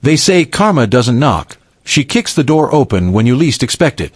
They say karma doesn't knock, she kicks the door open when you least expect it.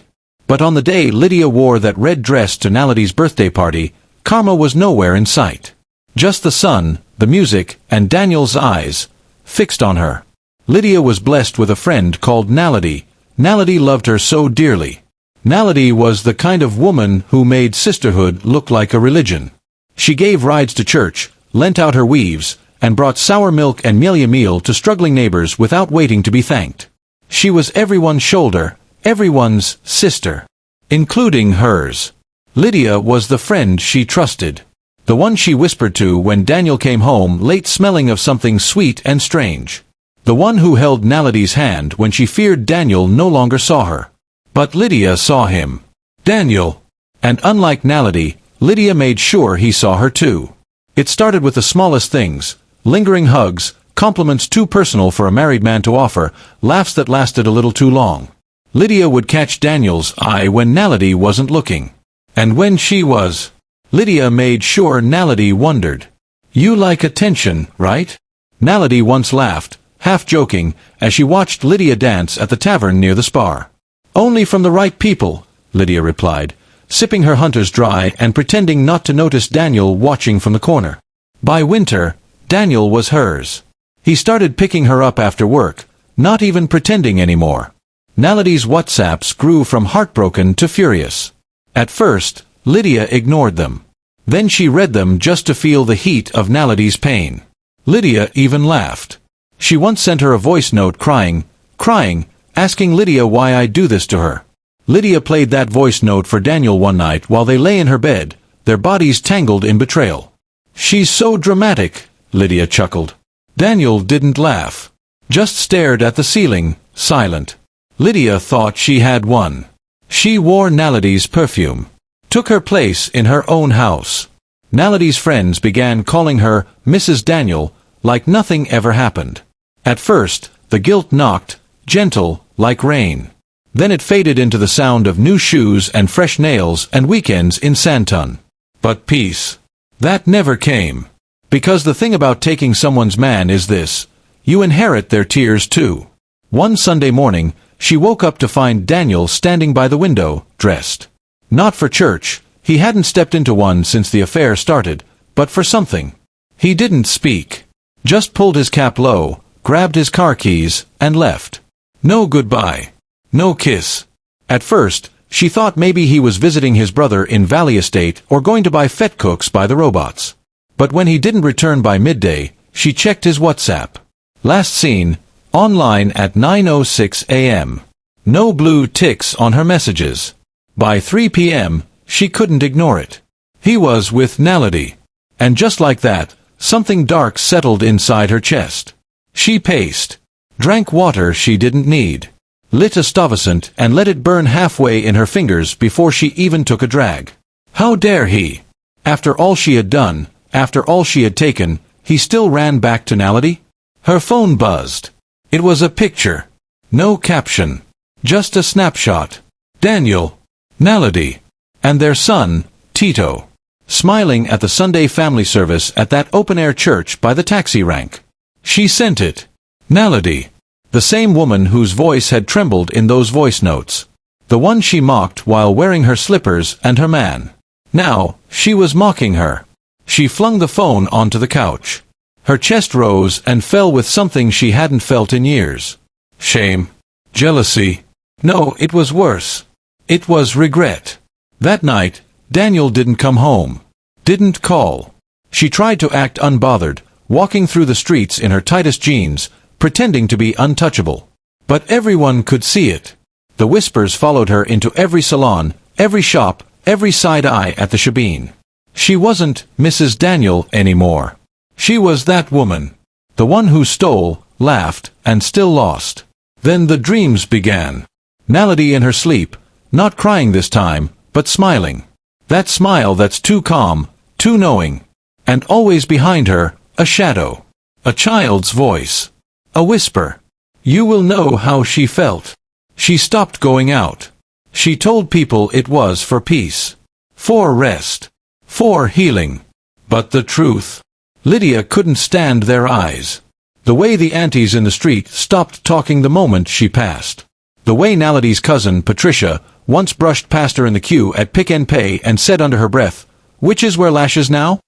But on the day Lydia wore that red dress to Nality's birthday party, karma was nowhere in sight. Just the sun, the music, and Daniel's eyes, fixed on her. Lydia was blessed with a friend called Nality. Nality loved her so dearly. Nality was the kind of woman who made sisterhood look like a religion. She gave rides to church, lent out her weaves, and brought sour milk and mielie meal to struggling neighbors without waiting to be thanked. She was everyone's shoulder, everyone's sister, including hers. Lydia was the friend she trusted. The one she whispered to when Daniel came home late smelling of something sweet and strange. The one who held Nality's hand when she feared Daniel no longer saw her. But Lydia saw him. Daniel. And unlike Nality, Lydia made sure he saw her too. It started with the smallest things, lingering hugs, compliments too personal for a married man to offer, laughs that lasted a little too long. Lydia would catch Daniel's eye when Nality wasn't looking. And when she was, Lydia made sure Nality wondered. You like attention, right? Nality once laughed, half joking, as she watched Lydia dance at the tavern near the spar. Only from the right people, Lydia replied, sipping her Hunter's Dry and pretending not to notice Daniel watching from the corner. By winter, Daniel was hers. He started picking her up after work, not even pretending anymore. Nality's WhatsApps grew from heartbroken to furious. At first, Lydia ignored them. Then she read them just to feel the heat of Nality's pain. Lydia even laughed. She once sent her a voice note crying, asking Lydia why I'd do this to her. Lydia played that voice note for Daniel one night while they lay in her bed, their bodies tangled in betrayal. She's so dramatic, Lydia chuckled. Daniel didn't laugh. Just stared at the ceiling, silent. Lydia thought she had won. She wore Nality's perfume. Took her place in her own house. Nality's friends began calling her Mrs. Daniel, like nothing ever happened. At first, the guilt knocked, gentle, like rain. Then it faded into the sound of new shoes and fresh nails and weekends in Santon. But peace. That never came. Because the thing about taking someone's man is this: you inherit their tears too. One Sunday morning, she woke up to find Daniel standing by the window, dressed. Not for church, he hadn't stepped into one since the affair started, but for something. He didn't speak. Just pulled his cap low, grabbed his car keys, and left. No goodbye. No kiss. At first, she thought maybe he was visiting his brother in Valley Estate or going to buy fet cooks by the robots. But when he didn't return by midday, she checked his WhatsApp. Last seen, online at 9:06 a.m. No blue ticks on her messages. By 3 p.m., she couldn't ignore it. He was with Nality. And just like that, something dark settled inside her chest. She paced. Drank water she didn't need. Lit a Stuyvesant and let it burn halfway in her fingers before she even took a drag. How dare he? After all she had done, after all she had taken, he still ran back to Nality? Her phone buzzed. It was a picture. No caption. Just a snapshot. Daniel, Nality, and their son, Tito, smiling at the Sunday family service at that open-air church by the taxi rank. She sent it. Nality. The same woman whose voice had trembled in those voice notes. The one she mocked while wearing her slippers and her man. Now, she was mocking her. She flung the phone onto the couch. Her chest rose and fell with something she hadn't felt in years. Shame. Jealousy. No, it was worse. It was regret. That night, Daniel didn't come home. Didn't call. She tried to act unbothered, walking through the streets in her tightest jeans, pretending to be untouchable. But everyone could see it. The whispers followed her into every salon, every shop, every side eye at the shebeen. She wasn't Mrs. Daniel anymore. She was that woman. The one who stole, laughed, and still lost. Then the dreams began. Nality in her sleep, not crying this time, but smiling. That smile that's too calm, too knowing. And always behind her, a shadow. A child's voice. A whisper. You will know how she felt. She stopped going out. She told people it was for peace. For rest. For healing. But the truth. Lydia couldn't stand their eyes. The way the aunties in the street stopped talking the moment she passed. The way Naledi's cousin, Patricia, once brushed past her in the queue at Pick n Pay and said under her breath, "Witches wear lashes now?"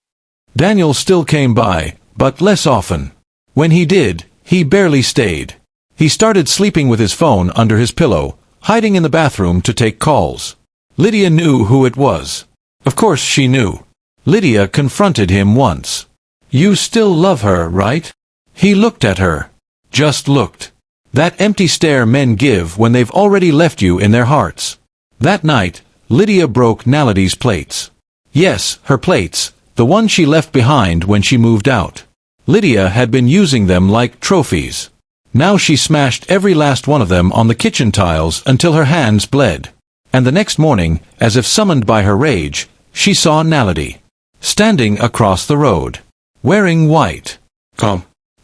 Daniel still came by, but less often. When he did, he barely stayed. He started sleeping with his phone under his pillow, hiding in the bathroom to take calls. Lydia knew who it was. Of course she knew. Lydia confronted him once. "You still love her, right?" He looked at her. Just looked. That empty stare men give when they've already left you in their hearts. That night, Lydia broke Naledi's plates. Yes, her plates, the ones she left behind when she moved out. Lydia had been using them like trophies. Now she smashed every last one of them on the kitchen tiles until her hands bled. And the next morning, as if summoned by her rage, she saw Naledi, standing across the road, wearing white,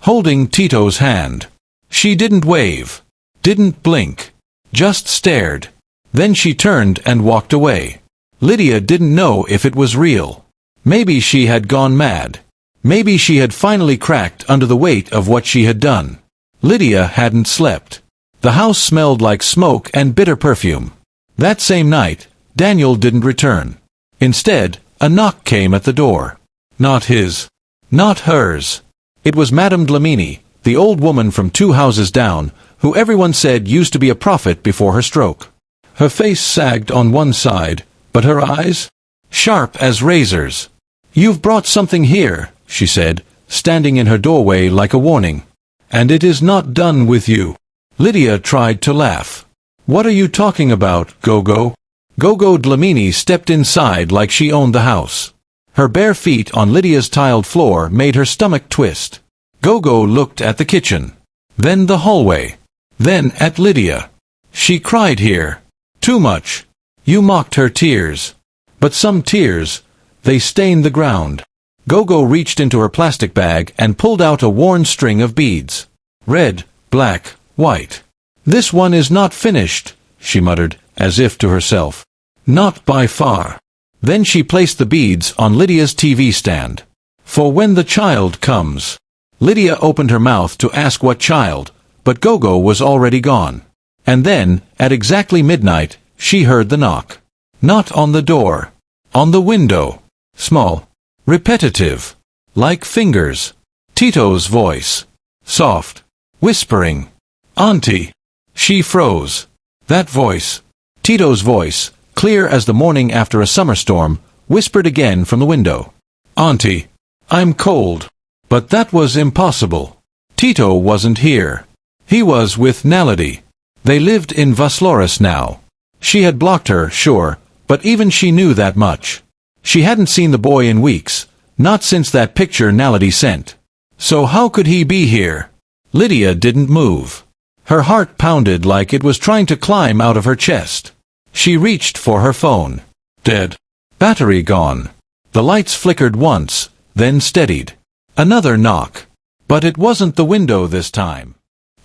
holding Tito's hand. She didn't wave, didn't blink, just stared. Then she turned and walked away. Lydia didn't know if it was real. Maybe she had gone mad. Maybe she had finally cracked under the weight of what she had done. Lydia hadn't slept. The house smelled like smoke and bitter perfume. That same night, Daniel didn't return. Instead, a knock came at the door. Not his. Not hers. It was Madame Dlamini, the old woman from 2 houses down, who everyone said used to be a prophet before her stroke. Her face sagged on one side, but her eyes? Sharp as razors. "You've brought something here," she said, standing in her doorway like a warning. "And it is not done with you." Lydia tried to laugh. "What are you talking about, Gogo?" Gogo Dlamini stepped inside like she owned the house. Her bare feet on Lydia's tiled floor made her stomach twist. Gogo looked at the kitchen, then the hallway, then at Lydia. "She cried here. Too much. You mocked her tears. But some tears, they stained the ground." Gogo reached into her plastic bag and pulled out a worn string of beads. Red, black, white. "This one is not finished," she muttered, as if to herself. "Not by far." Then she placed the beads on Lydia's TV stand. "For when the child comes." Lydia opened her mouth to ask what child, but Gogo was already gone. And then, at exactly midnight, she heard the knock. Not on the door. On the window. Small. Repetitive. Like fingers. Tito's voice. Soft. Whispering. "Auntie." She froze. That voice. Tito's voice, clear as the morning after a summer storm, whispered again from the window. "Auntie. I'm cold." But that was impossible. Tito wasn't here. He was with Naledi. They lived in Vasloris now. She had blocked her, sure, but even she knew that much. She hadn't seen the boy in weeks, not since that picture Naledi sent. So how could he be here? Lydia didn't move. Her heart pounded like it was trying to climb out of her chest. She reached for her phone. Dead. Battery gone. The lights flickered once, then steadied. Another knock. But it wasn't the window this time.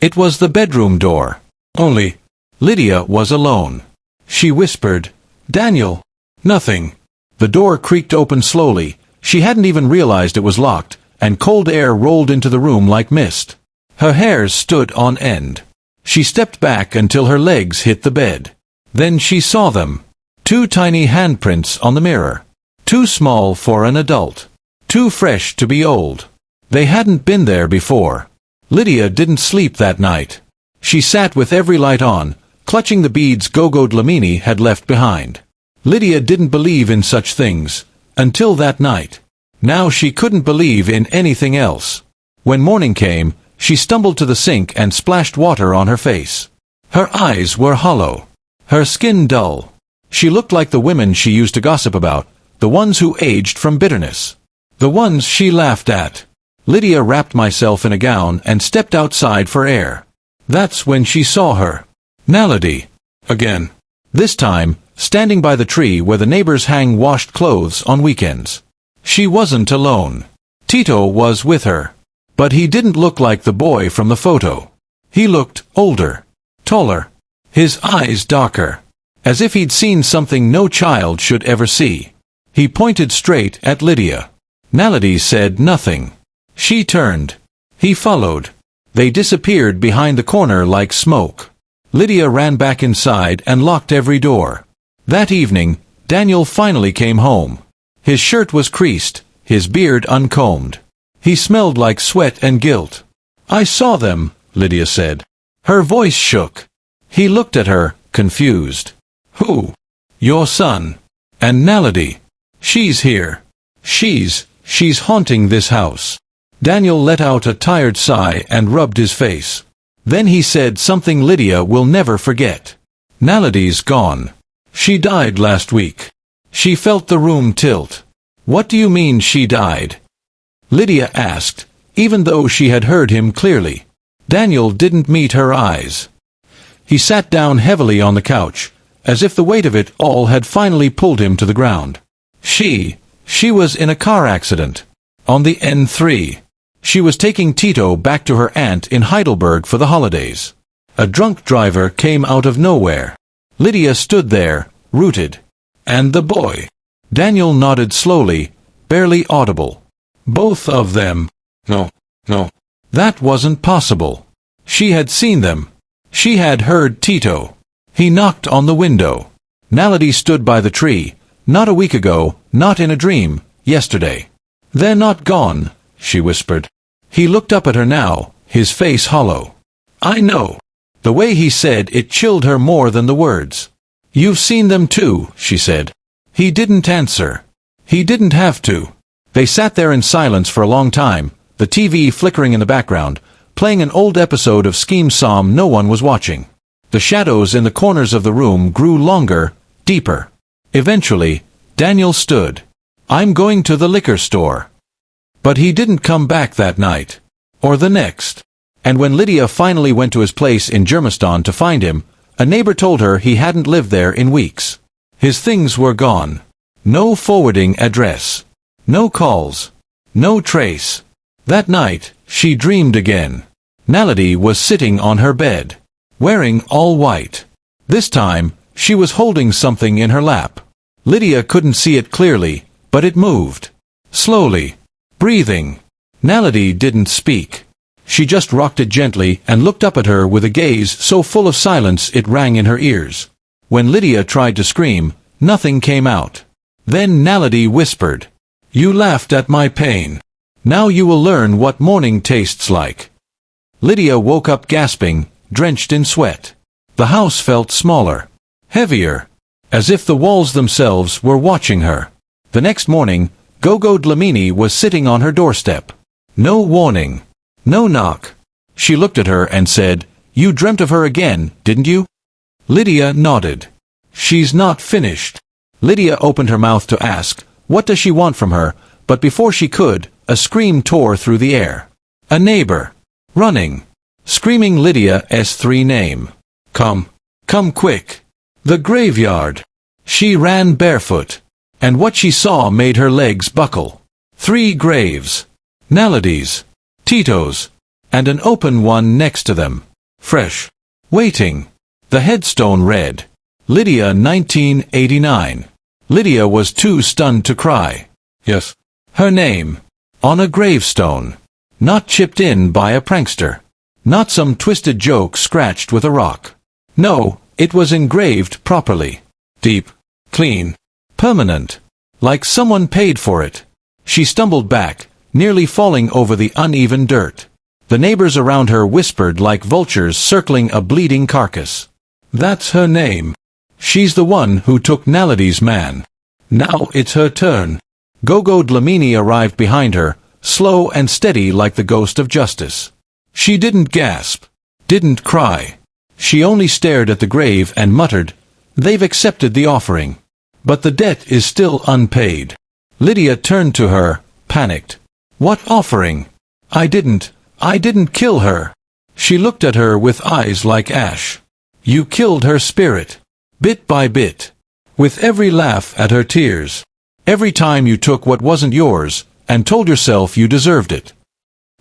It was the bedroom door. Only, Lydia was alone. She whispered, "Daniel." Nothing. The door creaked open slowly. She hadn't even realized it was locked, and cold air rolled into the room like mist. Her hairs stood on end. She stepped back until her legs hit the bed. Then she saw them. 2 tiny handprints on the mirror. Too small for an adult. Too fresh to be old. They hadn't been there before. Lydia didn't sleep that night. She sat with every light on, clutching the beads Gogo Dlamini had left behind. Lydia didn't believe in such things, until that night. Now she couldn't believe in anything else. When morning came, she stumbled to the sink and splashed water on her face. Her eyes were hollow. Her skin dull. She looked like the women she used to gossip about, the ones who aged from bitterness. The ones she laughed at. Lydia wrapped myself in a gown and stepped outside for air. That's when she saw her. Naledi. Again. This time, standing by the tree where the neighbors hang washed clothes on weekends. She wasn't alone. Tito was with her. But he didn't look like the boy from the photo. He looked older. Taller. His eyes darker. As if he'd seen something no child should ever see. He pointed straight at Lydia. Naledi said nothing. She turned. He followed. They disappeared behind the corner like smoke. Lydia ran back inside and locked every door. That evening, Daniel finally came home. His shirt was creased, his beard uncombed. He smelled like sweat and guilt. "I saw them," Lydia said. Her voice shook. He looked at her, confused. "Who?" "Your son. And Naledi. She's here. She's haunting this house." Daniel let out a tired sigh and rubbed his face. Then he said something Lydia will never forget. "Naledi's gone. She died last week." She felt the room tilt. "What do you mean she died?" Lydia asked, even though she had heard him clearly. Daniel didn't meet her eyes. He sat down heavily on the couch, as if the weight of it all had finally pulled him to the ground. She was in a car accident. On the N3. She was taking Tito back to her aunt in Heidelberg for the holidays. A drunk driver came out of nowhere. Lydia stood there, rooted. "And the boy?" Daniel nodded slowly, barely audible. "Both of them." No. That wasn't possible. She had seen them. She had heard Tito. He knocked on the window. Naledi stood by the tree. "Not a week ago, not in a dream, yesterday." "They're not gone," she whispered. He looked up at her now, his face hollow. "I know." The way he said it chilled her more than the words. "You've seen them too," she said. He didn't answer. He didn't have to. They sat there in silence for a long time, the TV flickering in the background, playing an old episode of Scheme Psalm no one was watching. The shadows in the corners of the room grew longer, deeper. Eventually, Daniel stood. "I'm going to the liquor store." But he didn't come back that night. Or the next. And when Lydia finally went to his place in Germiston to find him, a neighbor told her he hadn't lived there in weeks. His things were gone. No forwarding address. No calls. No trace. That night, she dreamed again. Naledi was sitting on her bed, wearing all white. This time, she was holding something in her lap. Lydia couldn't see it clearly, but it moved. Slowly. Breathing. Naledi didn't speak. She just rocked it gently and looked up at her with a gaze so full of silence it rang in her ears. When Lydia tried to scream, nothing came out. Then Naledi whispered, "You laughed at my pain. Now you will learn what mourning tastes like." Lydia woke up gasping, drenched in sweat. The house felt smaller, heavier, as if the walls themselves were watching her. The next morning, Gogo Dlamini was sitting on her doorstep. No warning. No knock. She looked at her and said, "You dreamt of her again, didn't you?" Lydia nodded. "She's not finished." Lydia opened her mouth to ask, what does she want from her, but before she could, a scream tore through the air. A neighbor. Running. Screaming Lydia's name. Come quick. The graveyard." She ran barefoot. And what she saw made her legs buckle. 3 graves. Naledi's. Tito's. And an open one next to them. Fresh. Waiting. The headstone read, Lydia 1989. Lydia was too stunned to cry. Yes. Her name. On a gravestone. Not chipped in by a prankster. Not some twisted joke scratched with a rock. No, it was engraved properly. Deep. Clean. Permanent. Like someone paid for it. She stumbled back, nearly falling over the uneven dirt. The neighbors around her whispered like vultures circling a bleeding carcass. "That's her name. She's the one who took Naledi's man. Now it's her turn." Gogo Dlamini arrived behind her, slow and steady like the ghost of justice. She didn't gasp. Didn't cry. She only stared at the grave and muttered, "They've accepted the offering. But the debt is still unpaid." Lydia turned to her, panicked. "What offering? I didn't kill her." She looked at her with eyes like ash. "You killed her spirit. Bit by bit. With every laugh at her tears. Every time you took what wasn't yours, and told yourself you deserved it."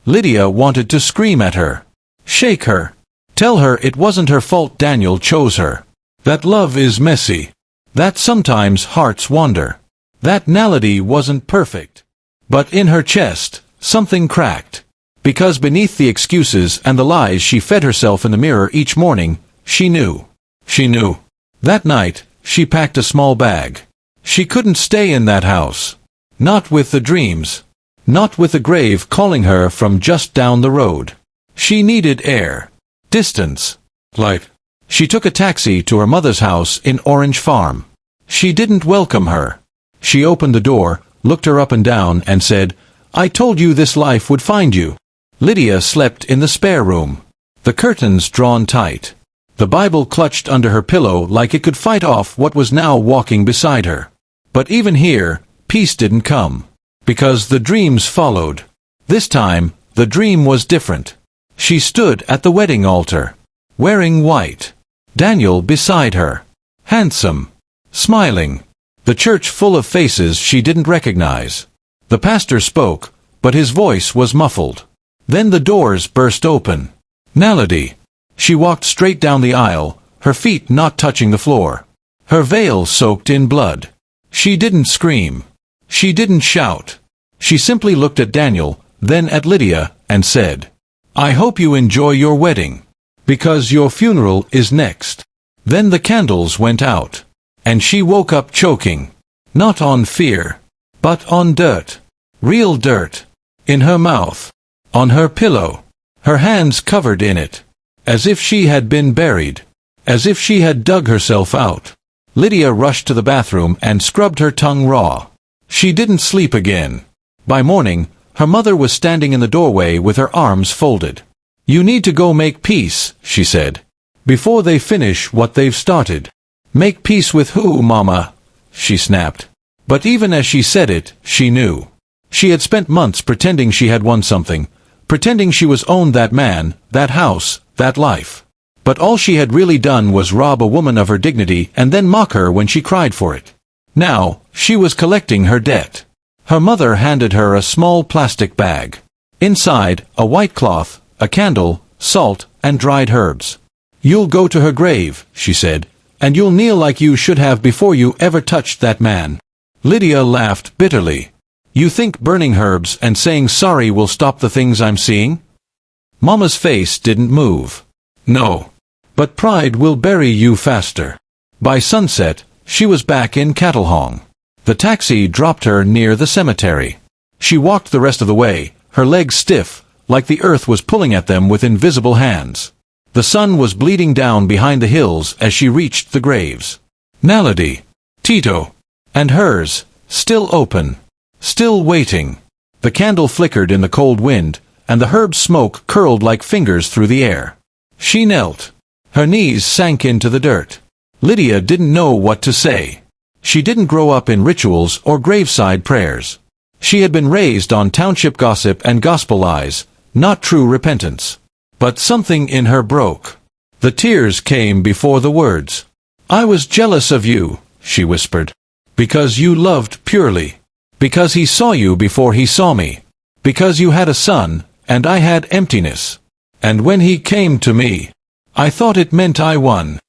Lydia wanted to scream at her. Shake her. Tell her it wasn't her fault Daniel chose her. That love is messy. That sometimes hearts wander. That Naledi wasn't perfect. But in her chest, something cracked. Because beneath the excuses and the lies she fed herself in the mirror each morning, she knew. She knew. That night, she packed a small bag. She couldn't stay in that house. Not with the dreams. Not with the grave calling her from just down the road. She needed air. Distance. Light. She took a taxi to her mother's house in Orange Farm. She didn't welcome her. She opened the door, looked her up and down, and said, "I told you this life would find you." Lydia slept in the spare room. The curtains drawn tight. The Bible clutched under her pillow like it could fight off what was now walking beside her. But even here, peace didn't come. Because the dreams followed. This time, the dream was different. She stood at the wedding altar. Wearing white. Daniel beside her. Handsome. Smiling. The church full of faces she didn't recognize. The pastor spoke, but his voice was muffled. Then the doors burst open. Naledi. She walked straight down the aisle, her feet not touching the floor. Her veil soaked in blood. She didn't scream. She didn't shout. She simply looked at Daniel, then at Lydia, and said, "I hope you enjoy your wedding. Because your funeral is next." Then the candles went out. And she woke up choking. Not on fear, but on dirt. Real dirt. In her mouth. On her pillow. Her hands covered in it. As if she had been buried. As if she had dug herself out. Lydia rushed to the bathroom and scrubbed her tongue raw. She didn't sleep again. By morning, her mother was standing in the doorway with her arms folded. "You need to go make peace," she said, "before they finish what they've started." "Make peace with who, Mama?" she snapped. But even as she said it, she knew. She had spent months pretending she had won something, pretending she was owned that man, that house, that life. But all she had really done was rob a woman of her dignity and then mock her when she cried for it. Now, she was collecting her debt. Her mother handed her a small plastic bag. Inside, a white cloth, a candle, salt, and dried herbs. "You'll go to her grave," she said, "and you'll kneel like you should have before you ever touched that man." Lydia laughed bitterly. "You think burning herbs and saying sorry will stop the things I'm seeing?" Mama's face didn't move. "No. But pride will bury you faster." By sunset, she was back in Catalhong. The taxi dropped her near the cemetery. She walked the rest of the way, her legs stiff, like the earth was pulling at them with invisible hands. The sun was bleeding down behind the hills as she reached the graves. Naledi, Tito, and hers, still open, still waiting. The candle flickered in the cold wind, and the herb smoke curled like fingers through the air. She knelt. Her knees sank into the dirt. Lydia didn't know what to say. She didn't grow up in rituals or graveside prayers. She had been raised on township gossip and gospel lies, not true repentance. But something in her broke. The tears came before the words. "I was jealous of you," she whispered. "Because you loved purely. Because he saw you before he saw me. Because you had a son, and I had emptiness. And when he came to me, I thought it meant I won."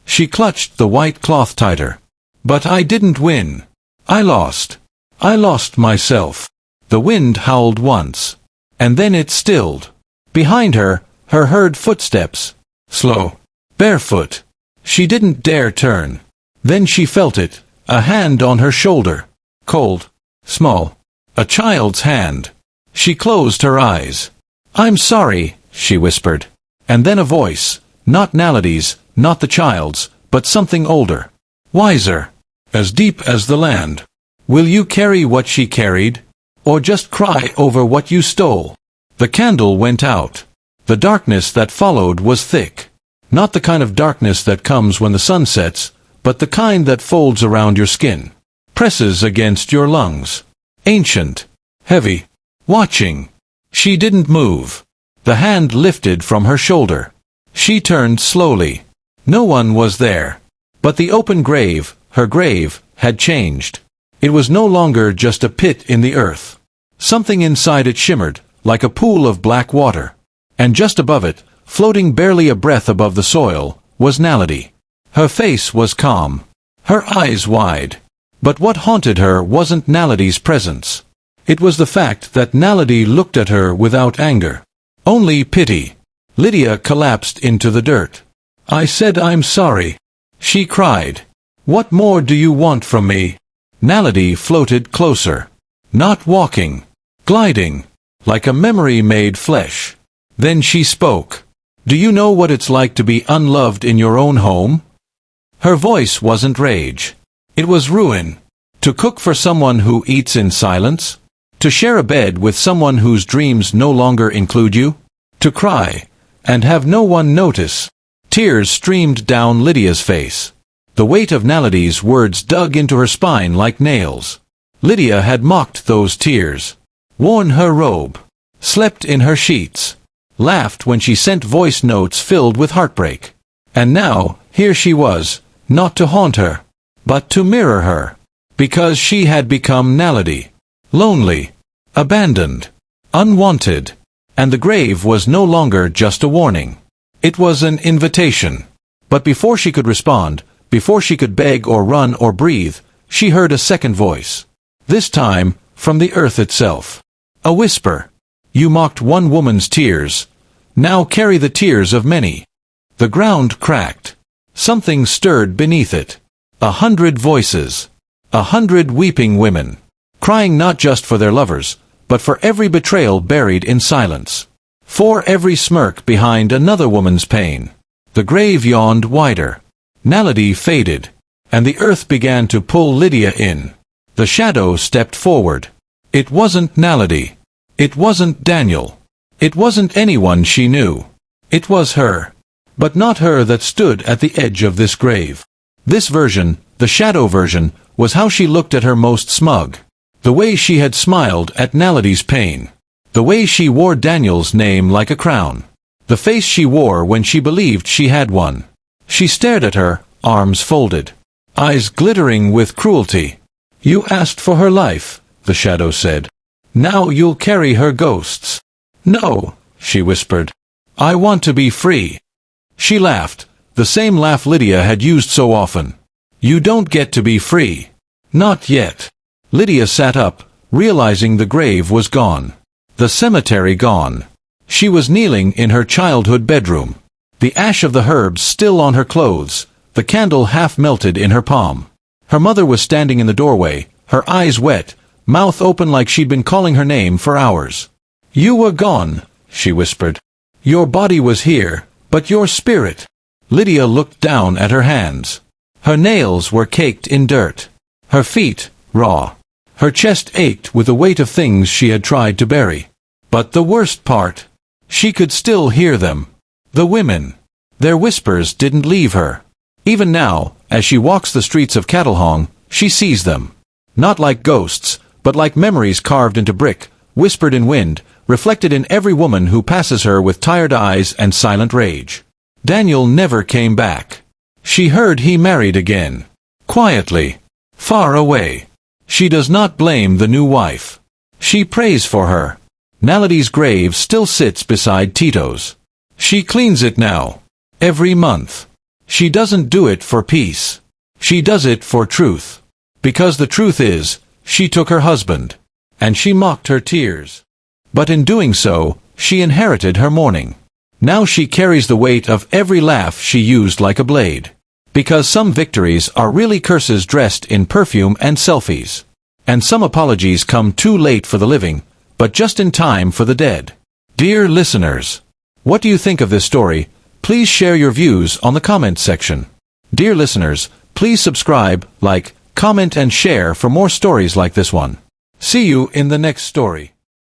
She clutched the white cloth tighter. "But I didn't win. I lost. I lost myself." The wind howled once. And then it stilled. Behind her heard footsteps. Slow. Barefoot. She didn't dare turn. Then she felt it, a hand on her shoulder. Cold. Small. A child's hand. She closed her eyes. "I'm sorry," she whispered. And then a voice, not Naledi's, not the child's, but something older. Wiser. As deep as the land. "Will you carry what she carried? Or just cry over what you stole?" The candle went out. The darkness that followed was thick. Not the kind of darkness that comes when the sun sets, but the kind that folds around your skin. Presses against your lungs. Ancient. Heavy. Watching. She didn't move. The hand lifted from her shoulder. She turned slowly. No one was there. But the open grave, her grave, had changed. It was no longer just a pit in the earth. Something inside it shimmered, like a pool of black water. And just above it, floating barely a breath above the soil, was Naledi. Her face was calm. Her eyes wide. But what haunted her wasn't Naledi's presence. It was the fact that Naledi looked at her without anger. Only pity. Lydia collapsed into the dirt. "I said I'm sorry," she cried. "What more do you want from me?" Naledi floated closer. Not walking. Gliding. Like a memory made flesh. Then she spoke. "Do you know what it's like to be unloved in your own home?" Her voice wasn't rage. It was ruin. To cook for someone who eats in silence? To share a bed with someone whose dreams no longer include you? To cry, and have no one notice? Tears streamed down Lydia's face. The weight of Naledi's words dug into her spine like nails. Lydia had mocked those tears. Worn her robe. Slept in her sheets. Laughed when she sent voice notes filled with heartbreak. And now, here she was, not to haunt her, but to mirror her. Because she had become Naledi. Lonely. Abandoned. Unwanted. And the grave was no longer just a warning. It was an invitation. But before she could respond, before she could beg or run or breathe, she heard a second voice. This time, from the earth itself. A whisper. "You mocked one woman's tears. Now carry the tears of many." The ground cracked. Something stirred beneath it. 100 voices. 100 weeping women. Crying not just for their lovers, but for every betrayal buried in silence. For every smirk behind another woman's pain. The grave yawned wider. Naledi faded. And the earth began to pull Lydia in. The shadow stepped forward. It wasn't Naledi. It wasn't Daniel. It wasn't anyone she knew. It was her. But not her that stood at the edge of this grave. This version, the shadow version, was how she looked at her most smug. The way she had smiled at Naledi's pain. The way she wore Daniel's name like a crown. The face she wore when she believed she had one. She stared at her, arms folded. Eyes glittering with cruelty. "You asked for her life," the shadow said. "Now you'll carry her ghosts." "No," she whispered. "I want to be free." She laughed, the same laugh Lydia had used so often. "You don't get to be free. Not yet." Lydia sat up, realizing the grave was gone. The cemetery gone. She was kneeling in her childhood bedroom. The ash of the herbs still on her clothes, the candle half melted in her palm. Her mother was standing in the doorway, her eyes wet, mouth open like she'd been calling her name for hours. "You were gone," she whispered. "Your body was here, but your spirit." Lydia looked down at her hands. Her nails were caked in dirt. Her feet, raw. Her chest ached with the weight of things she had tried to bury. But the worst part, she could still hear them. The women. Their whispers didn't leave her. Even now, as she walks the streets of Catalhong, she sees them. Not like ghosts, but like memories carved into brick, whispered in wind, reflected in every woman who passes her with tired eyes and silent rage. Daniel never came back. She heard he married again. Quietly. Far away. She does not blame the new wife. She prays for her. Naledi's grave still sits beside Tito's. She cleans it now. Every month. She doesn't do it for peace. She does it for truth. Because the truth is, she took her husband. And she mocked her tears. But in doing so, she inherited her mourning. Now she carries the weight of every laugh she used like a blade. Because some victories are really curses dressed in perfume and selfies. And some apologies come too late for the living, but just in time for the dead. Dear listeners, what do you think of this story? Please share your views on the comment section. Dear listeners, please subscribe, like, comment and share for more stories like this one. See you in the next story.